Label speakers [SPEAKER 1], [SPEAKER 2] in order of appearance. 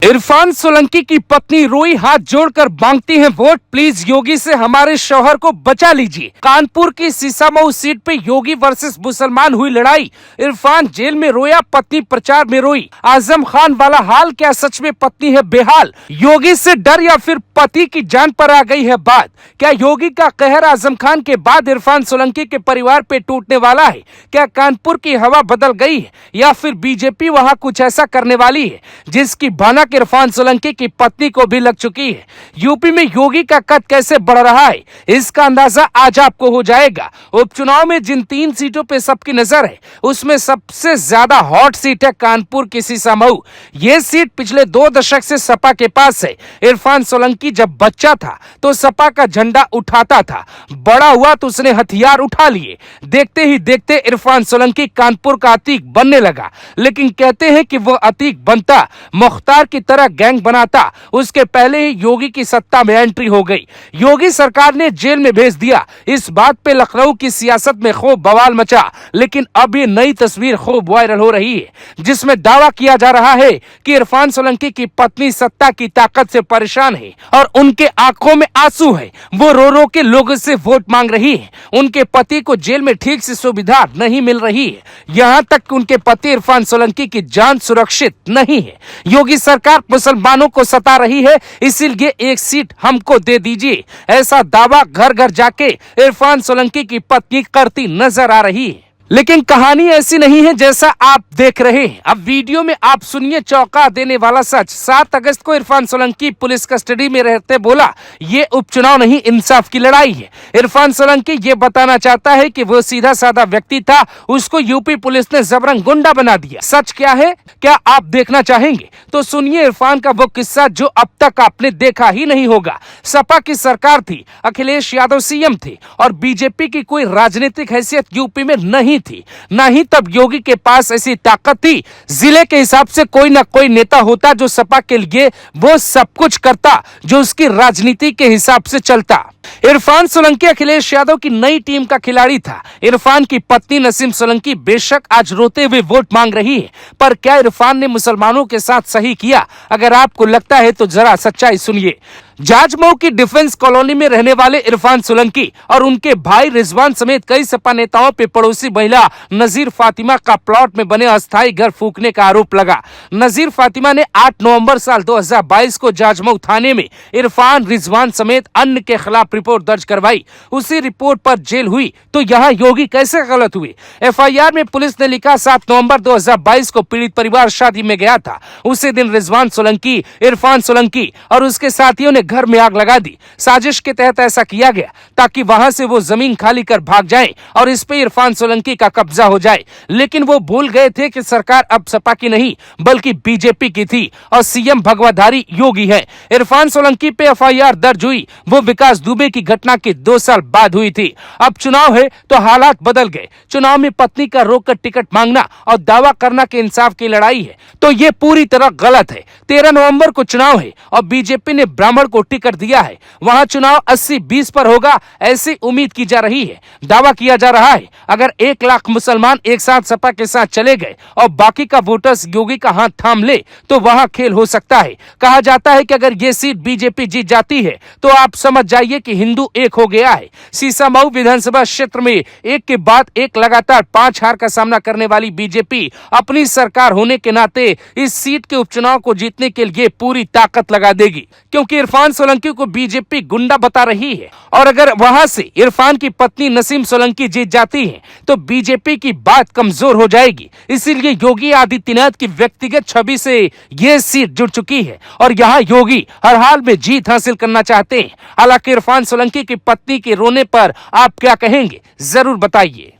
[SPEAKER 1] इरफान सोलंकी की पत्नी रोई हाथ जोड़कर मांगती हैं वोट, प्लीज योगी से हमारे शौहर को बचा लीजिए। कानपुर की सीसामऊ सीट पे योगी वर्सेस मुसलमान हुई लड़ाई। इरफान जेल में रोया, पत्नी प्रचार में रोई। आजम खान वाला हाल, क्या सच में पत्नी है बेहाल? योगी से डर या फिर पति की जान पर आ गई है बात? क्या योगी का कहर आजम खान के बाद इरफान सोलंकी के परिवार पे टूटने वाला है? क्या कानपुर की हवा बदल गई है या फिर बीजेपी वहां कुछ ऐसा करने वाली है जिसकी भनक इरफान सोलंकी की पत्नी को भी लग चुकी है? यूपी में योगी का कद कैसे बढ़ रहा है, इसका अंदाजा आज आपको हो जाएगा। उपचुनाव में जिन 3 सीटों पे सबकी नजर है, उसमें सबसे ज्यादा हॉट सीट है कानपुर की सीसामऊ। ये सीट पिछले 2 दशक से सपा के पास है। इरफान सोलंकी जब बच्चा था तो सपा का झंडा उठाता था, बड़ा हुआ तो उसने हथियार उठा लिए। देखते ही देखते इरफान सोलंकी कानपुर का अतीक बनने लगा। लेकिन कहते हैं कि वह अतीक बनता, मुख्तार की तरह गैंग बनाता, उसके पहले ही योगी की सत्ता में एंट्री हो गई। योगी सरकार ने जेल में भेज दिया। इस बात पे लखनऊ की सियासत में खूब बवाल मचा। लेकिन अब ये नई तस्वीर खूब वायरल हो रही है, जिसमें दावा किया जा रहा है कि इरफान सोलंकी की पत्नी सत्ता की ताकत से परेशान है और उनके आंखों में आंसू है। वो रो रो के लोगों से वोट मांग रही है। उनके पति को जेल में ठीक से सुविधा नहीं मिल रही है, यहाँ तक कि उनके पति इरफान सोलंकी की जान सुरक्षित नहीं है। योगी सरकार मुसलमानों को सता रही है, इसीलिए एक सीट हमको दे दीजिए, ऐसा दावा घर घर जाके इरफान सोलंकी की पत्नी करती नजर आ रही है। लेकिन कहानी ऐसी नहीं है जैसा आप देख रहे हैं। अब वीडियो में आप सुनिए चौंका देने वाला सच। 7 अगस्त को इरफान सोलंकी पुलिस कस्टडी में रहते बोला, ये उपचुनाव नहीं इंसाफ की लड़ाई है। इरफान सोलंकी ये बताना चाहता है कि वो सीधा साधा व्यक्ति था, उसको यूपी पुलिस ने जबरन गुंडा बना दिया। सच क्या है, क्या आप देखना चाहेंगे तो सुनिए इरफान का वो किस्सा जो अब तक आपने देखा ही नहीं होगा। सपा की सरकार थी, अखिलेश यादव सीएम थे और बीजेपी की कोई राजनीतिक हैसियत यूपी में नहीं थी। ना ही तब योगी के पास ऐसी ताकत थी। जिले के हिसाब से कोई ना कोई नेता होता जो सपा के लिए वो सब कुछ करता जो उसकी राजनीति के हिसाब से चलता। इरफान सोलंकी अखिलेश यादव की नई टीम का खिलाड़ी था। इरफान की पत्नी नसीम सोलंकी बेशक आज रोते हुए वोट मांग रही है, पर क्या इरफान ने मुसलमानों के साथ सही किया? अगर आपको लगता है तो जरा सच्चाई सुनिए। जाजमऊ की डिफेंस कॉलोनी में रहने वाले इरफान सोलंकी और उनके भाई रिजवान समेत कई सपा नेताओं पे पड़ोसी महिला नजीर फातिमा का प्लॉट में बने अस्थायी घर फूंकने का आरोप लगा। नजीर फातिमा ने 8 नवंबर साल 2022 को जाजमऊ थाने में इरफान, रिजवान समेत अन्य के खिलाफ रिपोर्ट दर्ज करवाई। उसी रिपोर्ट पर जेल हुई तो यहाँ योगी कैसे गलत हुए? एफआईआर में पुलिस ने लिखा 7 नवंबर 2022 को पीड़ित परिवार शादी में गया था। उसी दिन रिजवान सोलंकी, इरफान सोलंकी और उसके साथियों ने घर में आग लगा दी। साजिश के तहत ऐसा किया गया ताकि वहां से वो जमीन खाली कर भाग जाएं और इस पे इरफान सोलंकी का कब्जा हो जाए। लेकिन वो भूल गए थे कि सरकार अब सपा की नहीं बल्कि बीजेपी की थी और सीएम भगवाधारी योगी है। इरफान सोलंकी पे एफआईआर दर्ज हुई, वो विकास दुबे की घटना के 2 साल बाद हुई थी। अब चुनाव है तो हालात बदल गए। चुनाव में पत्नी का रोककर टिकट मांगना और दावा करना कि इंसाफ की लड़ाई है तो ये पूरी तरह गलत है। 13 नवंबर को चुनाव है और बीजेपी ने ब्राह्मण को टिकट दिया है। वहां चुनाव 80-20 पर होगा ऐसी उम्मीद की जा रही है। दावा किया जा रहा है अगर 1 लाख मुसलमान एक साथ सपा के साथ चले गए और बाकी का वोटर्स योगी का हाथ थाम ले तो वहां खेल हो सकता है। कहा जाता है कि अगर ये सीट बीजेपी जीत जाती है तो आप समझ जाइए कि हिंदू एक हो गया है। सीसामऊ विधानसभा क्षेत्र में एक के बाद एक लगातार 5 हार का सामना करने वाली बीजेपी अपनी सरकार होने के नाते इस सीट के उपचुनाव को जीतने के लिए पूरी ताकत लगा देगी, क्योंकि इरफान सोलंकी को बीजेपी गुंडा बता रही है। और अगर वहां से इरफान की पत्नी नसीम सोलंकी जीत जाती है तो बीजेपी की बात कमजोर हो जाएगी। इसीलिए योगी आदित्यनाथ की व्यक्तिगत छवि से यह सीट जुड़ चुकी है और यहाँ योगी हर हाल में जीत हासिल करना चाहते हैं। हालांकि इरफान सोलंकी की पत्नी के रोने पर आप क्या कहेंगे, जरूर बताइए।